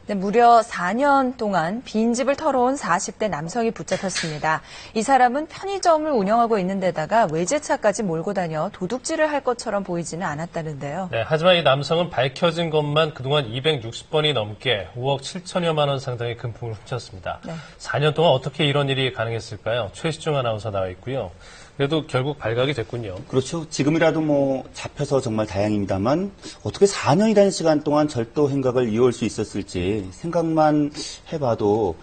네, 무려 4년 동안 빈집을 털어온 40대 남성이 붙잡혔습니다. 이 사람은 편의점을 운영하고 있는 데다가 외제차까지 몰고 다녀 도둑질을 할 것처럼 보이지는 않았다는데요. 네, 하지만 이 남성은 밝혀진 것만 그동안 260번이 넘게 5억 7천여만 원 상당의 금품을 훔쳤습니다. 네. 4년 동안 어떻게 이런 일이 가능했을까요? 최시중 아나운서 나와 있고요. 그래도 결국 발각이 됐군요. 그렇죠. 지금이라도 잡혀서 정말 다행입니다만 어떻게 4년이라는 시간 동안 절도 행각을 이어올 수 있었을지 생각만 해봐도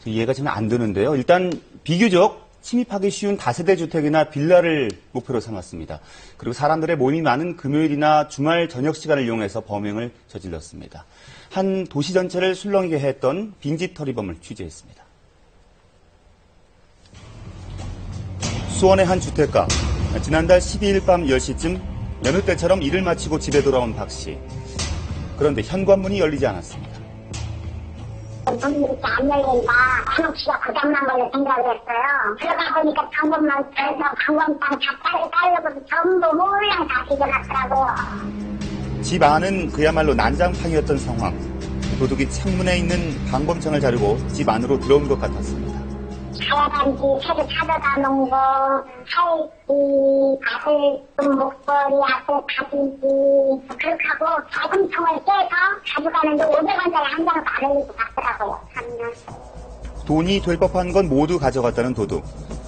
이해가 좀 안 되는데요. 일단 비교적 침입하기 쉬운 다세대 주택이나 빌라를 목표로 삼았습니다. 그리고 사람들의 모임이 많은 금요일이나 주말 저녁 시간을 이용해서 범행을 저질렀습니다. 한 도시 전체를 술렁이게 했던 빈집 털이범을 취재했습니다. 수원의 한 주택가. 지난달 12일 밤 10시쯤 여느 때처럼 일을 마치고 집에 돌아온 박 씨. 그런데 현관문이 열리지 않았습니다. 문이 이렇게 안 열리니까 한옥씨가 고장난 걸로 생각을 했어요. 그러다 보니까 방범만 해서 방범방 다 깔려서 전부 몰랑 다 뒤져놨더라고요. 집 안은 그야말로 난장판이었던 상황. 도둑이 창문에 있는 방범창을 자르고 집 안으로 들어온 것 같았습니다. 하얀 새로 찾아다 놓은 거, 팔찌, 아들 목걸이, 아들 가지지, 그렇게 하고 작은 통을 깨서 가져가는데 500원짜리 한 장을 바르고 갔더라고요. 3년. 돈이 될 법한 건 모두 가져갔다는 도둑.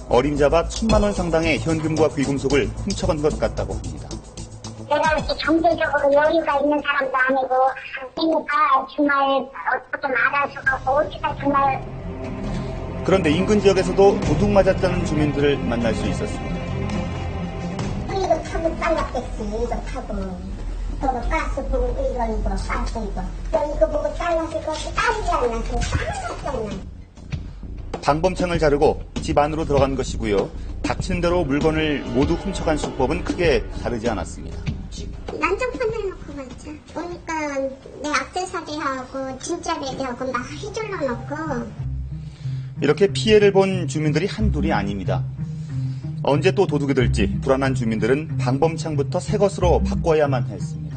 어림잡아 1,000만 원 상당의 현금과 귀금속을 훔쳐간 것 같다고 합니다. 내가 이렇게 경제적으로 여유가 있는 사람도 아니고, 그러니까 정말 어떻게 말할 수가 없고, 어떻게 정말. 그런데 인근 지역에서도 도둑 맞았다는 주민들을 만날 수 있었습니다. 이거 타고 잘랐겠지, 이거 타고. 이거 가스 보고 이거 가스 이거 보고 잘랐을 것이 따지지 않나, 그 따라갔지 않나. 방범창을 자르고 집 안으로 들어간 것이고요. 닥친 대로 물건을 모두 훔쳐간 수법은 크게 다르지 않았습니다. 난장판 해놓고 말자. 보니까 내 액세서리하고 진짜 베개하고 막 휘둘러 놓고. 이렇게 피해를 본 주민들이 한둘이 아닙니다. 언제 또 도둑이 될지 불안한 주민들은 방범창부터 새 것으로 바꿔야만 했습니다.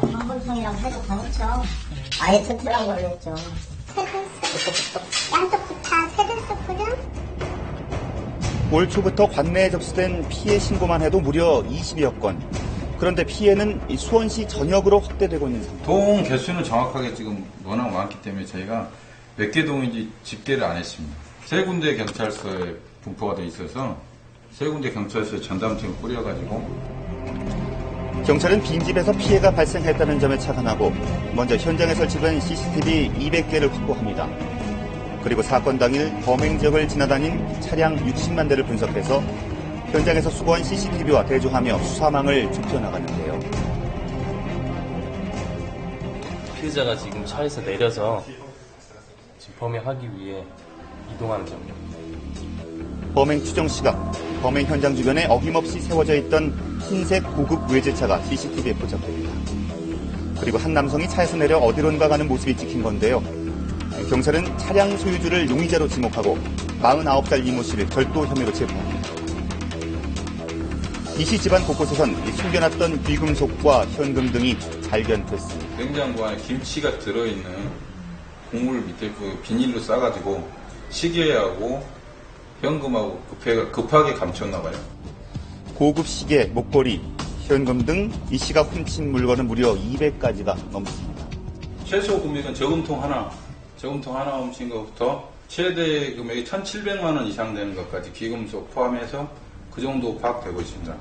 방범창이랑 해도 다르죠. 아예 튼튼한 걸로 했죠. 양쪽부터 세대스프죠? 올 초부터 관내에 접수된 피해 신고만 해도 무려 20여 건. 그런데 피해는 수원시 전역으로 확대되고 있는 상태. 동 개수는 정확하게 지금 워낙 많기 때문에 저희가 몇 개 동인지 집계를 안 했습니다. 세 군데 경찰서에 분포가 돼 있어서 세 군데 경찰서에 전담팀을 꾸려가지고. 경찰은 빈집에서 피해가 발생했다는 점에 착안하고 먼저 현장에 설치된 CCTV 200개를 확보합니다. 그리고 사건 당일 범행 지역을 지나다닌 차량 60만 대를 분석해서 현장에서 수거한 CCTV와 대조하며 수사망을 좁혀나가는데요. 피해자가 지금 차에서 내려서 지금 범행하기 위해 이동하는 장면. 범행 추정 시각, 범행 현장 주변에 어김없이 세워져 있던 흰색 고급 외제차가 CCTV에 포착됩니다. 그리고 한 남성이 차에서 내려 어디론가 가는 모습이 찍힌 건데요. 경찰은 차량 소유주를 용의자로 지목하고 49살 이모 씨를 절도 혐의로 체포합니다. 이 씨 집안 곳곳에선 숨겨놨던 귀금속과 현금 등이 발견됐습니다. 냉장고 안에 김치가 들어있는 국물 밑에 그 비닐로 싸가지고 시계하고 현금하고 급하게 감췄나 봐요. 고급 시계, 목걸이, 현금 등 이 씨가 훔친 물건은 무려 200가지가 넘습니다. 최소 금액은 저금통 하나 훔친 것부터 최대 금액이 1,700만 원 이상 되는 것까지 귀금속 포함해서 그 정도 파악되고 있습니다.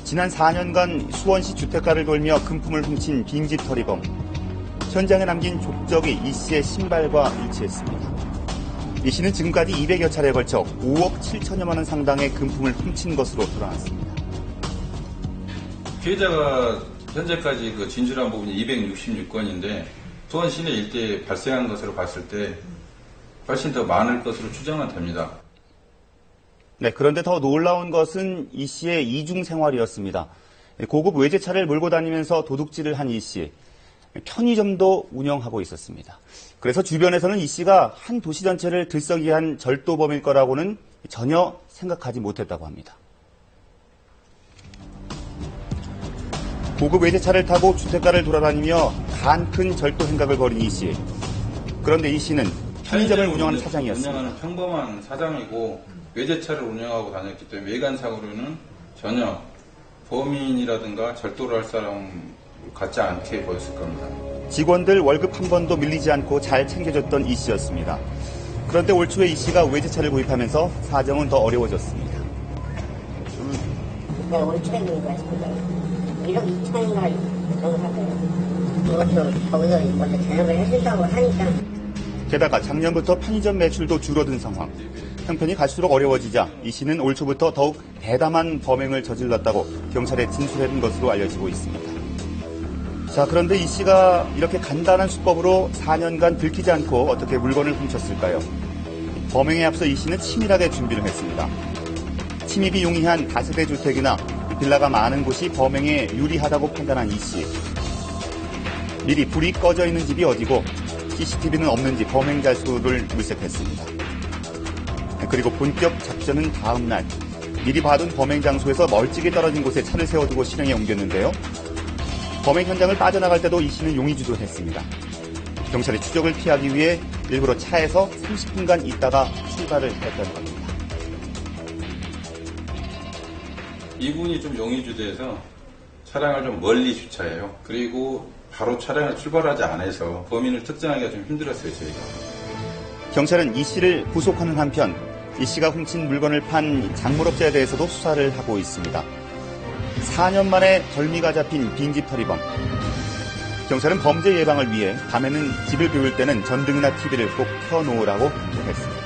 지난 4년간 수원시 주택가를 돌며 금품을 훔친 빈집 털이범. 현장에 남긴 족적이 이 씨의 신발과 일치했습니다. 이 씨는 지금까지 200여 차례에 걸쳐 5억 7천여만 원 상당의 금품을 훔친 것으로 드러났습니다. 피해자가 현재까지 그 진술한 부분이 266건인데 수원 시내 일대에 발생한 것으로 봤을 때 훨씬 더 많을 것으로 추정은 됩니다. 네, 그런데 더 놀라운 것은 이 씨의 이중 생활이었습니다. 고급 외제차를 몰고 다니면서 도둑질을 한 이 씨. 편의점도 운영하고 있었습니다. 그래서 주변에서는 이 씨가 한 도시 전체를 들썩이게 한 절도범일 거라고는 전혀 생각하지 못했다고 합니다. 고급 외제차를 타고 주택가를 돌아다니며 간 큰 절도 행각을 벌인 이 씨. 그런데 이 씨는 편의점을 운영하는 사장이었습니다. 운영하는 평범한 사장이고 외제차를 운영하고 다녔기 때문에 외관상으로는 전혀 범인이라든가 절도를 할 사람 같지 않게 보였을 겁니다. 직원들 월급 한 번도 밀리지 않고 잘 챙겨줬던 이 씨였습니다. 그런데 올 초에 이 씨가 외제차를 구입하면서 사정은 더 어려워졌습니다. 내가 올 초에 구입을 했습니다. 1억 2천인가 정도 샀어요. 이것도 거기서 먼저 전역을 해준다고 하니까. 게다가 작년부터 편의점 매출도 줄어든 상황. 형편이 갈수록 어려워지자 이 씨는 올 초부터 더욱 대담한 범행을 저질렀다고 경찰에 진술한 것으로 알려지고 있습니다. 자, 그런데 이 씨가 이렇게 간단한 수법으로 4년간 들키지 않고 어떻게 물건을 훔쳤을까요? 범행에 앞서 이 씨는 치밀하게 준비를 했습니다. 침입이 용이한 다세대 주택이나 빌라가 많은 곳이 범행에 유리하다고 판단한 이 씨. 미리 불이 꺼져 있는 집이 어디고 CCTV는 없는지 범행 자수를 물색했습니다. 그리고 본격 작전은 다음 날 미리 봐둔 범행 장소에서 멀찍이 떨어진 곳에 차를 세워두고 실행에 옮겼는데요. 범행 현장을 빠져나갈 때도 이 씨는 용의주도 했습니다. 경찰의 추적을 피하기 위해 일부러 차에서 30분간 있다가 출발을 했다는 겁니다. 이분이 좀 용의주도해서 차량을 좀 멀리 주차해요. 그리고 바로 차량을 출발하지 않아서 범인을 특정하기가 좀 힘들었어요, 저희가. 경찰은 이 씨를 구속하는 한편 이 씨가 훔친 물건을 판 작물업자에 대해서도 수사를 하고 있습니다. 4년 만에 덜미가 잡힌 빈집 털이범. 경찰은 범죄 예방을 위해 밤에는 집을 비울 때는 전등이나 TV를 꼭 켜놓으라고 했습니다.